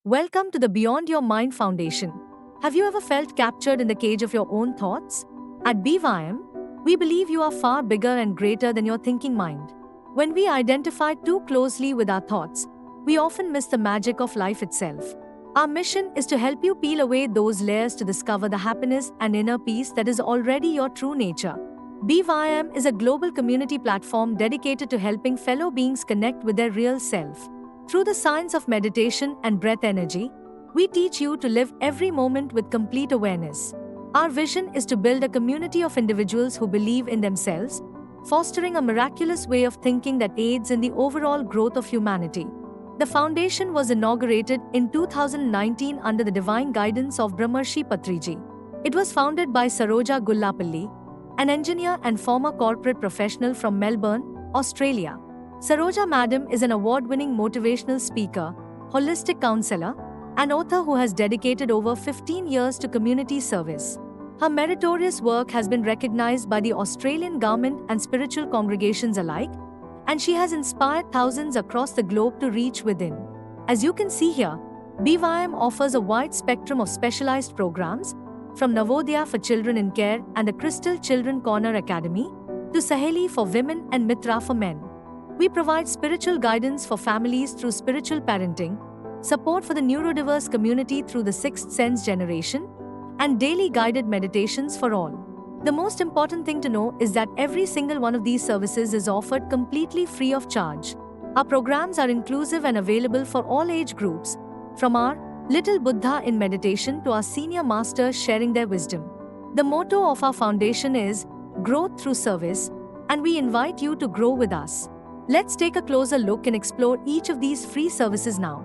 Welcome to the Beyond Your Mind Foundation. Have you ever felt captured in the cage of your own thoughts? At BYM, we believe you are far bigger and greater than your thinking mind. When we identify too closely with our thoughts, we often miss the magic of life itself. Our mission is to help you peel away those layers to discover the happiness and inner peace that is already your true nature. BYM is a global community platform dedicated to helping fellow beings connect with their real self. Through the science of meditation and breath energy, we teach you to live every moment with complete awareness. Our vision is to build a community of individuals who believe in themselves, fostering a miraculous way of thinking that aids in the overall growth of humanity. The foundation was inaugurated in 2019 under the divine guidance of Brahmarshi Patriji. It was founded by Saroja Gullapalli, an engineer and former corporate professional from Melbourne, Australia. Saroja Madam is an award-winning motivational speaker, holistic counselor, and author who has dedicated over 15 years to community service. Her meritorious work has been recognized by the Australian government and spiritual congregations alike, and she has inspired thousands across the globe to reach within. As you can see here, BYM offers a wide spectrum of specialized programs, from Navodaya for children in care and the Crystal Children Corner Academy, to Saheli for women and Mitra for men. We provide spiritual guidance for families through spiritual parenting, support for the neurodiverse community through the Sixth Sense generation, and daily guided meditations for all. The most important thing to know is that every single one of these services is offered completely free of charge. Our programs are inclusive and available for all age groups, from our Little Buddha in meditation to our senior masters sharing their wisdom. The motto of our foundation is Growth through Service, and we invite you to grow with us. Let's take a closer look and explore each of these free services now.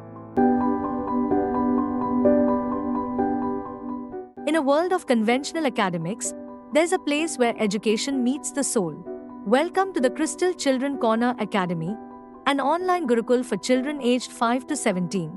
In a world of conventional academics, there's a place where education meets the soul. Welcome to the Crystal Children Corner Academy, an online Gurukul for children aged 5 to 17.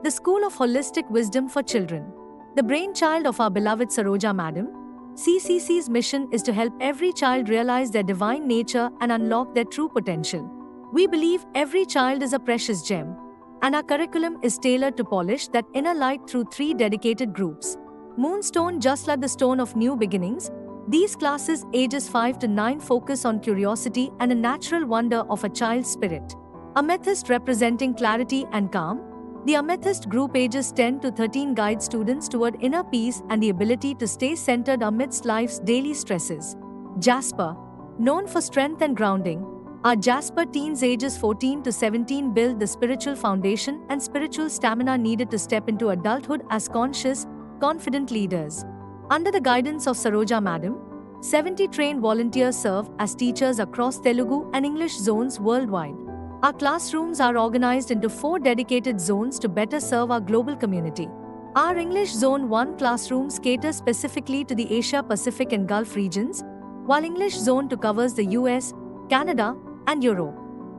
The School of Holistic Wisdom for Children. The brainchild of our beloved Saroja Madam, CCC's mission is to help every child realize their divine nature and unlock their true potential. We believe every child is a precious gem, and our curriculum is tailored to polish that inner light through 3 dedicated groups. Moonstone, just like the stone of new beginnings, these classes ages 5 to 9 focus on curiosity and a natural wonder of a child's spirit. Amethyst, representing clarity and calm, the Amethyst group ages 10 to 13 guides students toward inner peace and the ability to stay centered amidst life's daily stresses. Jasper, known for strength and grounding, our Jasper teens ages 14 to 17 build the spiritual foundation and spiritual stamina needed to step into adulthood as conscious, confident leaders. Under the guidance of Saroja Madam, 70 trained volunteers serve as teachers across Telugu and English zones worldwide. Our classrooms are organized into 4 dedicated zones to better serve our global community. Our English Zone 1 classrooms cater specifically to the Asia Pacific and Gulf regions, while English Zone 2 covers the US, Canada, and Europe.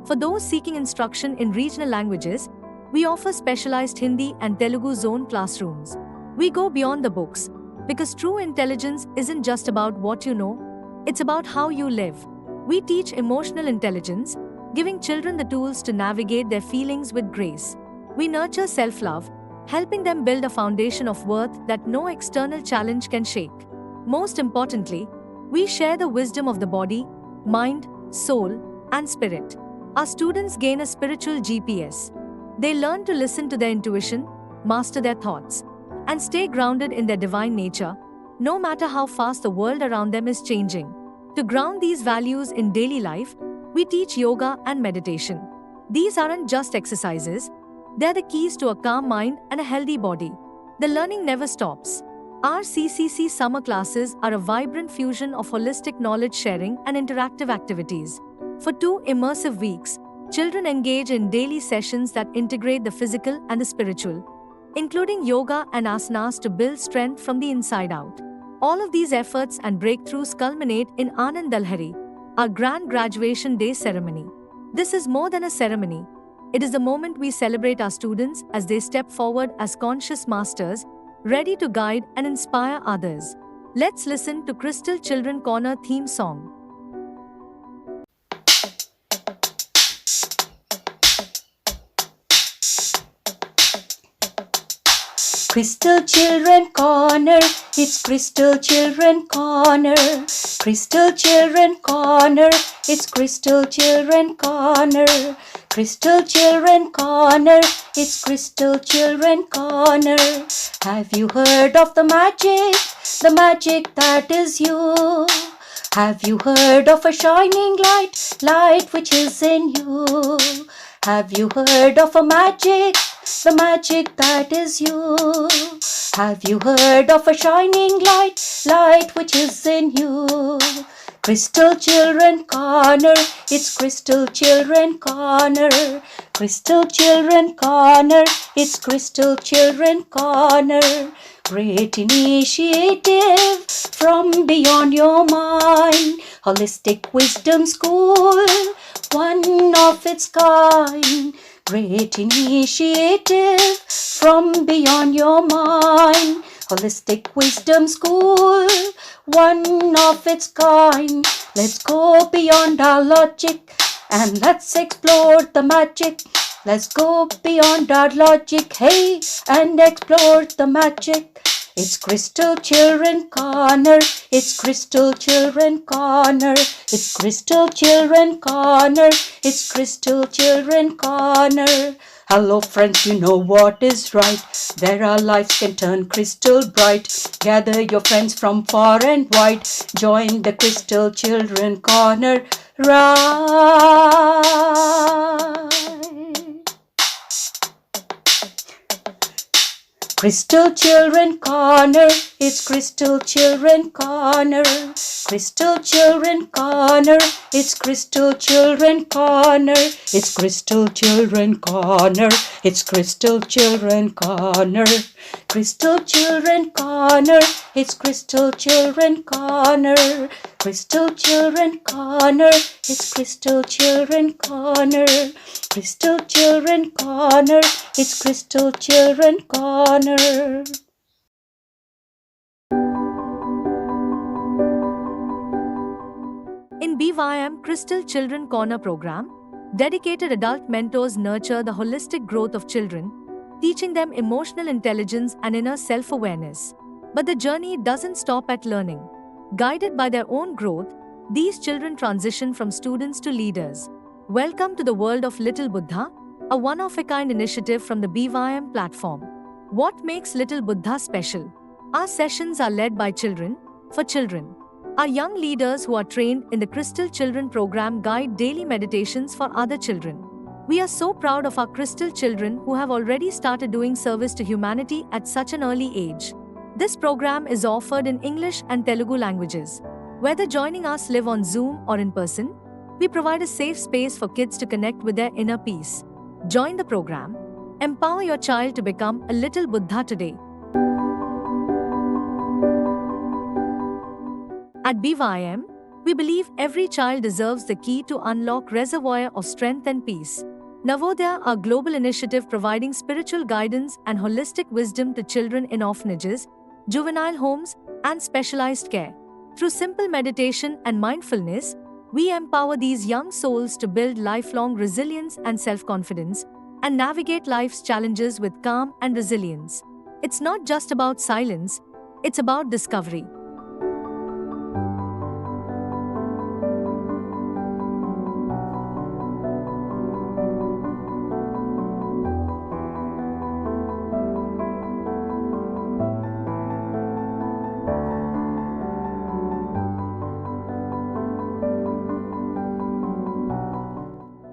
For those seeking instruction in regional languages, we offer specialized Hindi and Telugu Zone classrooms. We go beyond the books, because true intelligence isn't just about what you know, it's about how you live. We teach emotional intelligence, giving children the tools to navigate their feelings with grace. We nurture self-love, helping them build a foundation of worth that no external challenge can shake. Most importantly, we share the wisdom of the body, mind, soul, and spirit. Our students gain a spiritual GPS. They learn to listen to their intuition, master their thoughts, and stay grounded in their divine nature, no matter how fast the world around them is changing. To ground these values in daily life, we teach yoga and meditation. These aren't just exercises, they're the keys to a calm mind and a healthy body. The learning never stops. Our CCC summer classes are a vibrant fusion of holistic knowledge sharing and interactive activities. For 2 immersive weeks, children engage in daily sessions that integrate the physical and the spiritual, including yoga and asanas to build strength from the inside out. All of these efforts and breakthroughs culminate in Anand Dalhari, our grand graduation day ceremony. This is more than a ceremony. It is the moment we celebrate our students as they step forward as conscious masters, ready to guide and inspire others. Let's listen to Crystal Children Corner theme song. Crystal Children Corner, it's Crystal Children Corner. Crystal Children Corner, it's Crystal Children Corner. Crystal Children Corner, it's Crystal Children Corner. Have you heard of the magic that is you? Have you heard of a shining light which is in you? Have you heard of a magic, the magic that is you? Have you heard of a shining light which is in you? Crystal Children Corner, it's Crystal Children Corner. Crystal Children Corner, it's Crystal Children Corner. Great initiative from beyond your mind. Holistic Wisdom School, one of its kind. Great initiative from beyond your mind. Holistic Wisdom School, one of its kind. Let's go beyond our logic and let's explore the magic. Let's go beyond our logic, hey, and explore the magic. It's Crystal Children Corner, it's Crystal Children Corner. It's Crystal Children Corner, it's Crystal Children Corner. Hello friends, you know what is right. There our lives can turn crystal bright. Gather your friends from far and wide. Join the Crystal Children Corner, right? Crystal Children Corner, it's Crystal Children Corner. Crystal Children Corner, it's Crystal Children Corner. It's Crystal Children Corner, it's Crystal Children Corner. Crystal Children Corner, it's Crystal Children Corner. Crystal Children Corner, it's Crystal Children Corner. Crystal Children Corner, it's Crystal Children Corner. In BYM Crystal Children Corner program, dedicated adult mentors nurture the holistic growth of children, teaching them emotional intelligence and inner self-awareness. But the journey doesn't stop at learning. Guided by their own growth, these children transition from students to leaders. Welcome to the world of Little Buddha, a one-of-a-kind initiative from the BYM platform. What makes Little Buddha special? Our sessions are led by children, for children. Our young leaders who are trained in the Crystal Children program guide daily meditations for other children. We are so proud of our Crystal children who have already started doing service to humanity at such an early age. This program is offered in English and Telugu languages. Whether joining us live on Zoom or in person, we provide a safe space for kids to connect with their inner peace. Join the program. Empower your child to become a little Buddha today. At BYM, we believe every child deserves the key to unlock reservoir of strength and peace. Navodaya, our global initiative providing spiritual guidance and holistic wisdom to children in orphanages, juvenile homes, and specialized care. Through simple meditation and mindfulness, we empower these young souls to build lifelong resilience and self-confidence, and navigate life's challenges with calm and resilience. It's not just about silence, it's about discovery.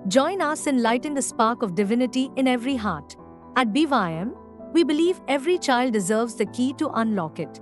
Join us in lighting the spark of divinity in every heart. At BYM, we believe every child deserves the key to unlock it.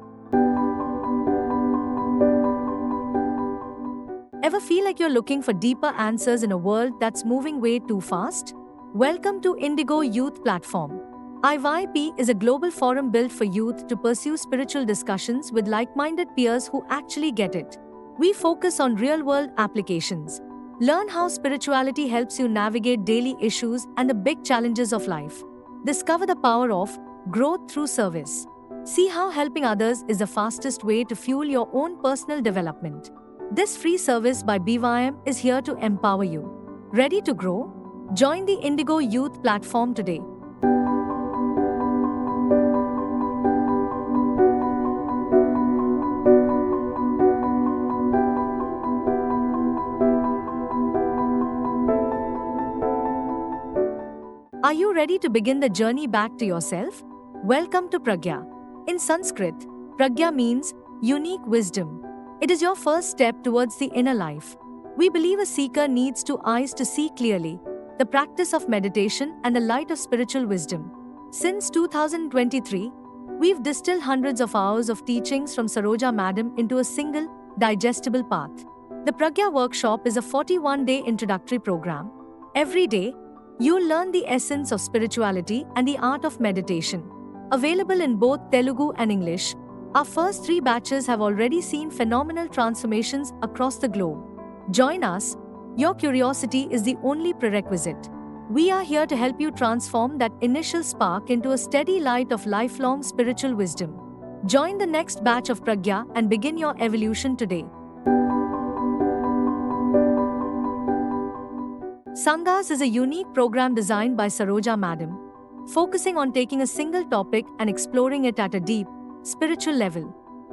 Ever feel like you're looking for deeper answers in a world that's moving way too fast? Welcome to Indigo Youth Platform. IYP is a global forum built for youth to pursue spiritual discussions with like-minded peers who actually get it. We focus on real-world applications. Learn how spirituality helps you navigate daily issues and the big challenges of life. Discover the power of growth through service. See how helping others is the fastest way to fuel your own personal development. This free service by BYM is here to empower you. Ready to grow? Join the Indigo Youth Platform today. ready to begin the journey back to yourself? Welcome to Pragya. In Sanskrit, Pragya means unique wisdom. It is your first step towards the inner life. We believe a seeker needs two eyes to see clearly, the practice of meditation and the light of spiritual wisdom. Since 2023, we've distilled hundreds of hours of teachings from Saroja Madam into a single, digestible path. The Pragya Workshop is a 41-day introductory program. Every day, you'll learn the essence of spirituality and the art of meditation. Available in both Telugu and English, our first 3 batches have already seen phenomenal transformations across the globe. Join us. Your curiosity is the only prerequisite. We are here to help you transform that initial spark into a steady light of lifelong spiritual wisdom. Join the next batch of Pragya and begin your evolution today. Sanghas is a unique program designed by Saroja Madam, focusing on taking a single topic and exploring it at a deep, spiritual level.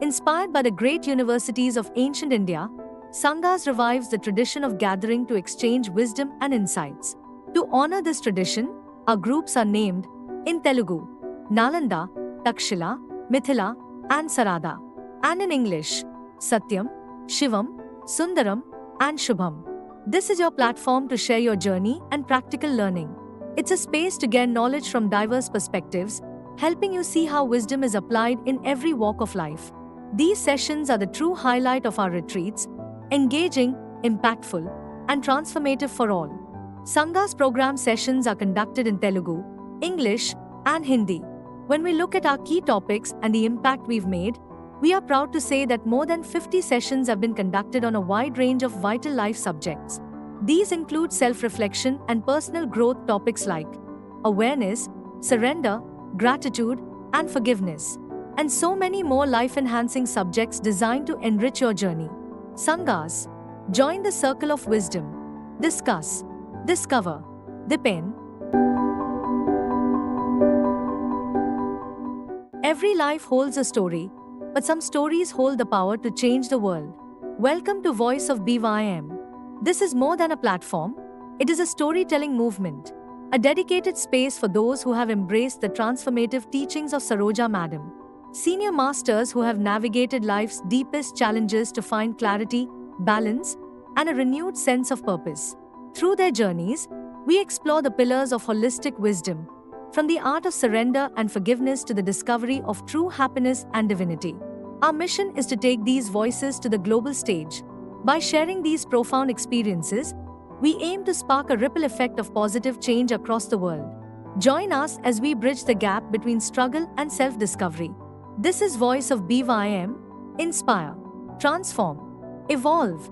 Inspired by the great universities of ancient India, Sanghas revives the tradition of gathering to exchange wisdom and insights. To honor this tradition, our groups are named, in Telugu, Nalanda, Takshila, Mithila, and Sarada, and in English, Satyam, Shivam, Sundaram, and Shubham. This is your platform to share your journey and practical learning. It's a space to gain knowledge from diverse perspectives, helping you see how wisdom is applied in every walk of life. These sessions are the true highlight of our retreats, engaging, impactful, and transformative for all. Sanghas program sessions are conducted in Telugu, English, and Hindi. When we look at our key topics and the impact we've made, we are proud to say that more than 50 sessions have been conducted on a wide range of vital life subjects. These include self-reflection and personal growth topics like awareness, surrender, gratitude, and forgiveness, and so many more life-enhancing subjects designed to enrich your journey. Sanghas, join the circle of wisdom. Discuss, discover, depend. Every life holds a story, but some stories hold the power to change the world. Welcome to Voice of BYM. This is more than a platform, it is a storytelling movement, a dedicated space for those who have embraced the transformative teachings of Saroja Madam. Senior masters who have navigated life's deepest challenges to find clarity, balance, and a renewed sense of purpose. Through their journeys, we explore the pillars of holistic wisdom, from the art of surrender and forgiveness to the discovery of true happiness and divinity. Our mission is to take these voices to the global stage. By sharing these profound experiences, we aim to spark a ripple effect of positive change across the world. Join us as we bridge the gap between struggle and self-discovery. This is Voice of BYM. Inspire, transform, evolve.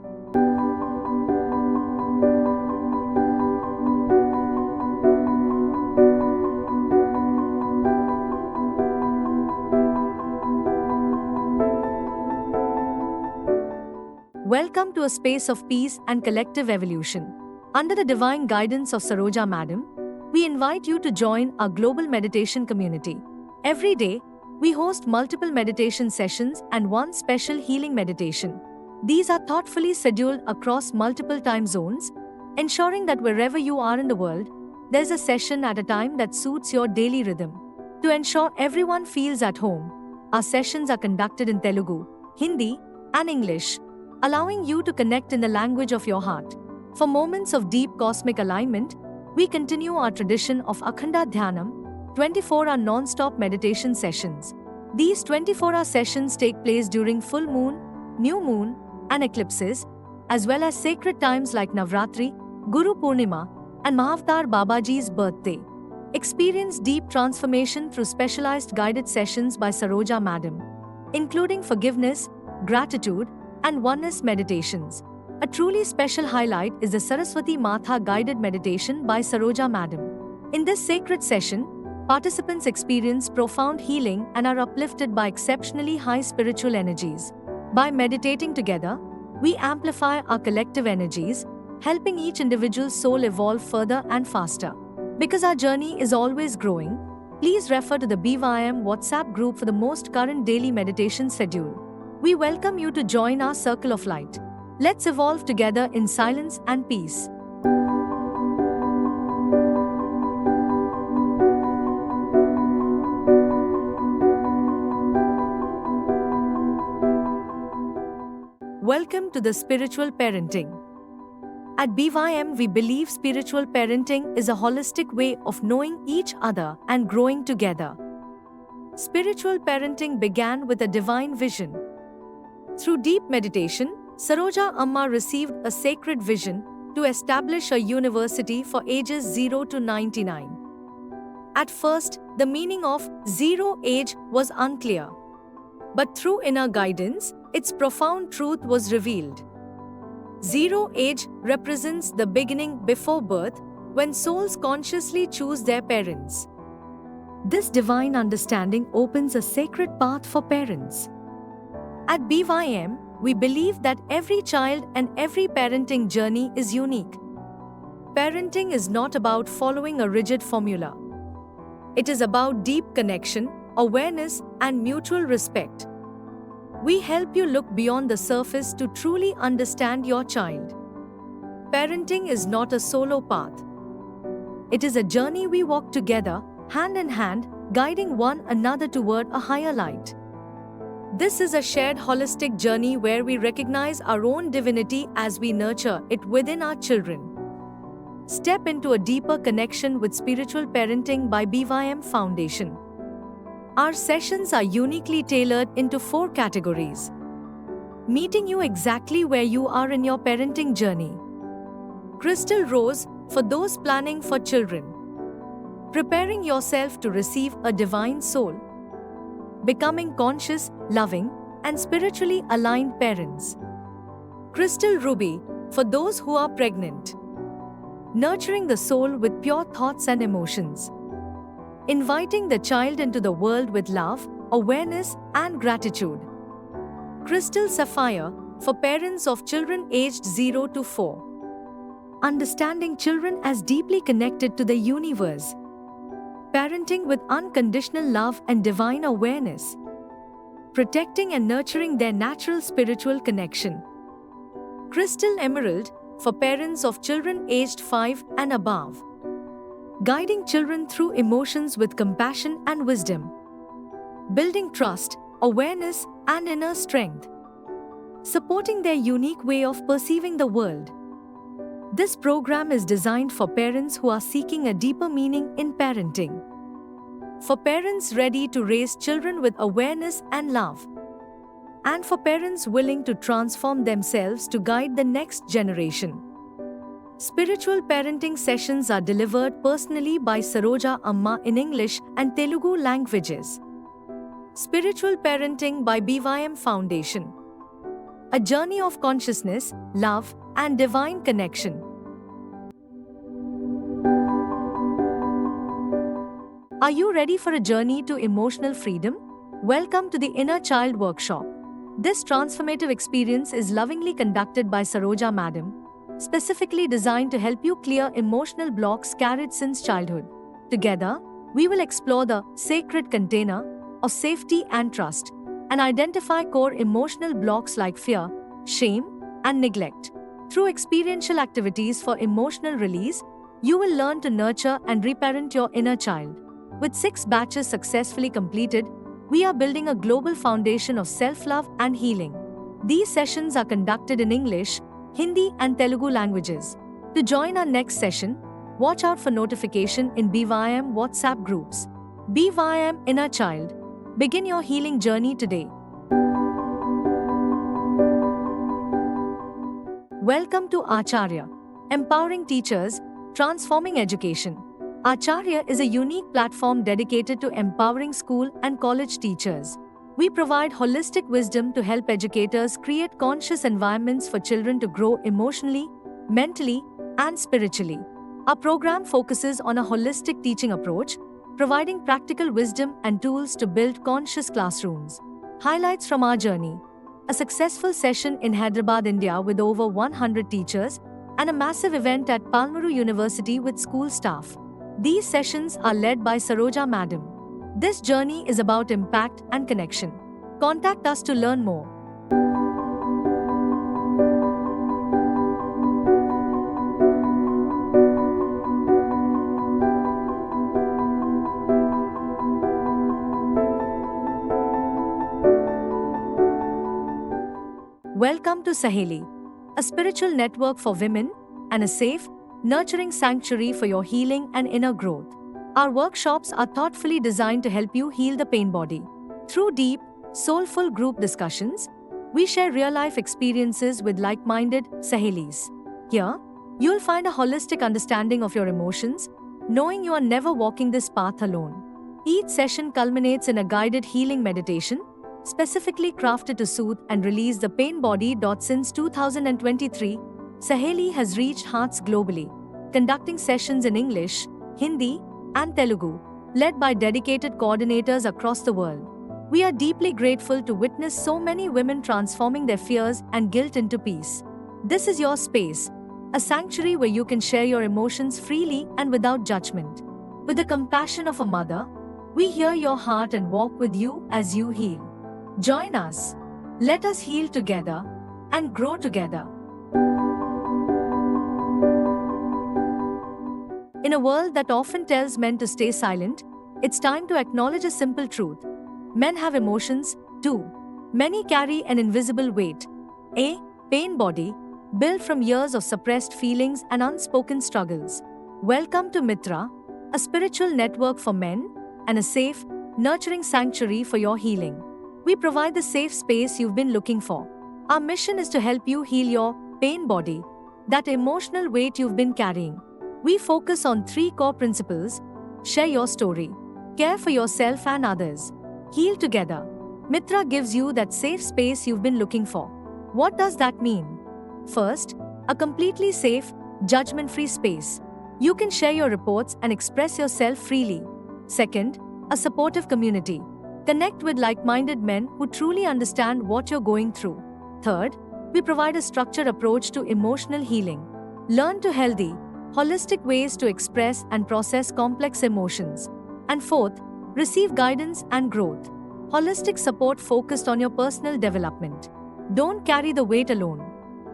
Welcome to a space of peace and collective evolution. Under the divine guidance of Saroja Madam, we invite you to join our global meditation community. Every day, we host multiple meditation sessions and one special healing meditation. These are thoughtfully scheduled across multiple time zones, ensuring that wherever you are in the world, there's a session at a time that suits your daily rhythm. To ensure everyone feels at home, our sessions are conducted in Telugu, Hindi, and English, allowing you to connect in the language of your heart. For moments of deep cosmic alignment, we continue our tradition of Akhanda Dhyanam, 24-hour non-stop meditation sessions. These 24-hour sessions take place during full moon, new moon, and eclipses, as well as sacred times like Navratri, Guru Purnima, and Mahavatar Babaji's birthday. Experience deep transformation through specialized guided sessions by Saroja Madam, including forgiveness, gratitude, and oneness meditations. A truly special highlight is the Saraswati Matha guided meditation by Saroja Madam. In this sacred session, participants experience profound healing and are uplifted by exceptionally high spiritual energies. By meditating together, we amplify our collective energies, helping each individual's soul evolve further and faster. Because our journey is always growing, please refer to the BYM WhatsApp group for the most current daily meditation schedule. We welcome you to join our circle of light. Let's evolve together in silence and peace. Welcome to the Spiritual Parenting. At BYM, we believe spiritual parenting is a holistic way of knowing each other and growing together. Spiritual parenting began with a divine vision. Through deep meditation, Saroja Amma received a sacred vision to establish a university for ages 0 to 99. At first, the meaning of zero age was unclear. But through inner guidance, its profound truth was revealed. Zero age represents the beginning before birth, when souls consciously choose their parents. This divine understanding opens a sacred path for parents. At BYM, we believe that every child and every parenting journey is unique. Parenting is not about following a rigid formula. It is about deep connection, awareness, and mutual respect. We help you look beyond the surface to truly understand your child. Parenting is not a solo path. It is a journey we walk together, hand in hand, guiding one another toward a higher light. This is a shared holistic journey where we recognize our own divinity as we nurture it within our children. Step into a deeper connection with spiritual parenting by BYM Foundation. Our sessions are uniquely tailored into 4 categories. Meeting you exactly where you are in your parenting journey. Crystal Rose, for those planning for children. Preparing yourself to receive a divine soul. Becoming conscious, loving, and spiritually aligned parents. Crystal Ruby, for those who are pregnant. Nurturing the soul with pure thoughts and emotions. Inviting the child into the world with love, awareness, and gratitude. Crystal Sapphire, for parents of children aged 0 to 4. Understanding children as deeply connected to the universe. Parenting with unconditional love and divine awareness. Protecting and nurturing their natural spiritual connection. Crystal Emerald, for parents of children aged 5 and above. Guiding children through emotions with compassion and wisdom. Building trust, awareness, and inner strength. Supporting their unique way of perceiving the world. This program is designed for parents who are seeking a deeper meaning in parenting. For parents ready to raise children with awareness and love. And for parents willing to transform themselves to guide the next generation. Spiritual parenting sessions are delivered personally by Saroja Amma in English and Telugu languages. Spiritual Parenting by BYM Foundation. A journey of consciousness, love, and divine connection. Are you ready for a journey to emotional freedom? Welcome to the Inner Child Workshop. This transformative experience is lovingly conducted by Saroja Madam, specifically designed to help you clear emotional blocks carried since childhood. Together, we will explore the sacred container of safety and trust and identify core emotional blocks like fear, shame, and neglect. Through experiential activities for emotional release, you will learn to nurture and reparent your inner child. With 6 batches successfully completed, we are building a global foundation of self-love and healing. These sessions are conducted in English, Hindi, and Telugu languages. To join our next session, watch out for notification in BYM WhatsApp groups. BYM Inner Child. Begin your healing journey today. Welcome to Acharya, Empowering Teachers, Transforming Education. Acharya is a unique platform dedicated to empowering school and college teachers. We provide holistic wisdom to help educators create conscious environments for children to grow emotionally, mentally, and spiritually. Our program focuses on a holistic teaching approach, providing practical wisdom and tools to build conscious classrooms. Highlights from our journey: a successful session in Hyderabad, India with over 100 teachers, and a massive event at Palmuru University with school staff. These sessions are led by Saroja Madam. This journey is about impact and connection. Contact us to learn more. Welcome to Saheli, a spiritual network for women and a safe, nurturing sanctuary for your healing and inner growth. Our workshops are thoughtfully designed to help you heal the pain body. Through deep, soulful group discussions, we share real life experiences with like minded Sahelis. Here, you'll find a holistic understanding of your emotions, knowing you are never walking this path alone. Each session culminates in a guided healing meditation, specifically crafted to soothe and release the pain body. Since 2023, Saheli has reached hearts globally, conducting sessions in English, Hindi, and Telugu, led by dedicated coordinators across the world. We are deeply grateful to witness so many women transforming their fears and guilt into peace. This is your space, a sanctuary where you can share your emotions freely and without judgment. With the compassion of a mother, we hear your heart and walk with you as you heal. Join us. Let us heal together and grow together. In a world that often tells men to stay silent, it's time to acknowledge a simple truth. Men have emotions, too. Many carry an invisible weight, a pain body, built from years of suppressed feelings and unspoken struggles. Welcome to Mitra, a spiritual network for men and a safe, nurturing sanctuary for your healing. We provide the safe space you've been looking for. Our mission is to help you heal your pain body, that emotional weight you've been carrying. We focus on 3 core principles: share your story, care for yourself and others, heal together. Mitra gives you that safe space you've been looking for. What does that mean? First, a completely safe, judgment-free space. You can share your reports and express yourself freely. Second, a supportive community. Connect with like-minded men who truly understand what you're going through. Third, we provide a structured approach to emotional healing. Learn to healthy, holistic ways to express and process complex emotions. And fourth, receive guidance and growth. Holistic support focused on your personal development. Don't carry the weight alone.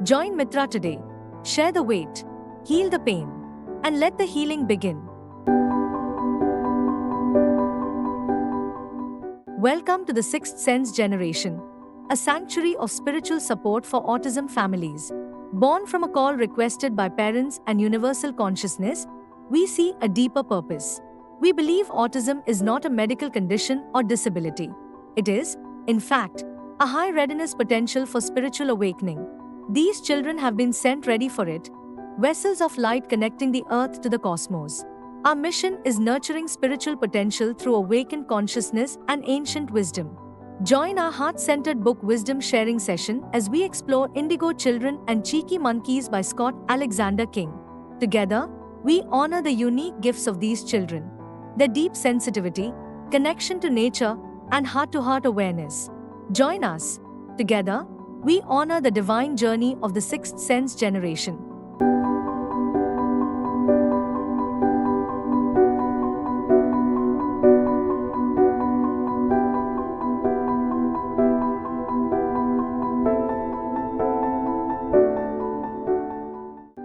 Join Mitra today. Share the weight, heal the pain, and let the healing begin. Welcome to the Sixth Sense Generation, a sanctuary of spiritual support for autism families. Born from a call requested by parents and universal consciousness, we see a deeper purpose. We believe autism is not a medical condition or disability. It is, in fact, a high readiness potential for spiritual awakening. These children have been sent ready for it, vessels of light connecting the earth to the cosmos. Our mission is nurturing spiritual potential through awakened consciousness and ancient wisdom. Join our heart-centered book wisdom sharing session as we explore Indigo Children and Cheeky Monkeys by Scott Alexander King. Together, we honor the unique gifts of these children, their deep sensitivity, connection to nature, and heart-to-heart awareness. Join us. Together, we honor the divine journey of the Sixth Sense Generation.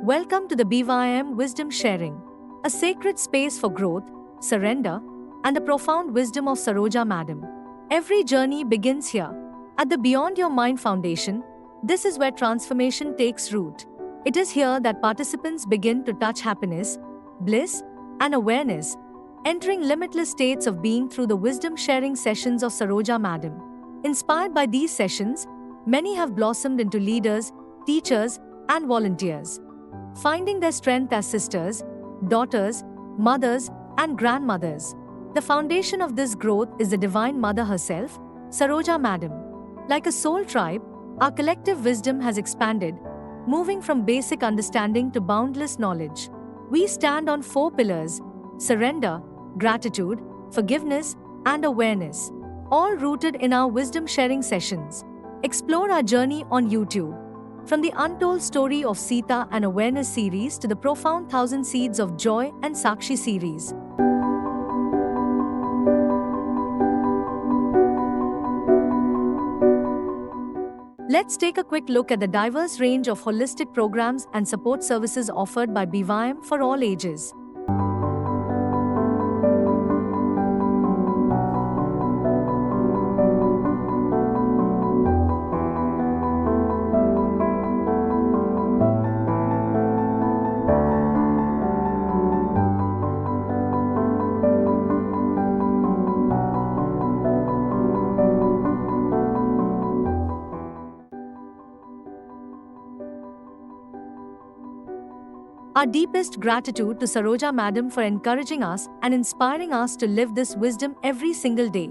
Welcome to the BYM Wisdom Sharing, a sacred space for growth, surrender, and the profound wisdom of Saroja Madam. Every journey begins here. At the Beyond Your Mind Foundation, this is where transformation takes root. It is here that participants begin to touch happiness, bliss, and awareness, entering limitless states of being through the wisdom sharing sessions of Saroja Madam. Inspired by these sessions, many have blossomed into leaders, teachers, and volunteers, finding their strength as sisters, daughters, mothers, and grandmothers. The foundation of this growth is the Divine Mother herself, Saroja Madam. Like a soul tribe, our collective wisdom has expanded, moving from basic understanding to boundless knowledge. We stand on 4 pillars: surrender, gratitude, forgiveness, and awareness, all rooted in our wisdom sharing sessions. Explore our journey on YouTube. From the untold story of Sita and Awareness series to the profound 1000 Seeds of Joy and Sakshi series. Let's take a quick look at the diverse range of holistic programs and support services offered by BYM for all ages. Our deepest gratitude to Saroja Madam for encouraging us and inspiring us to live this wisdom every single day.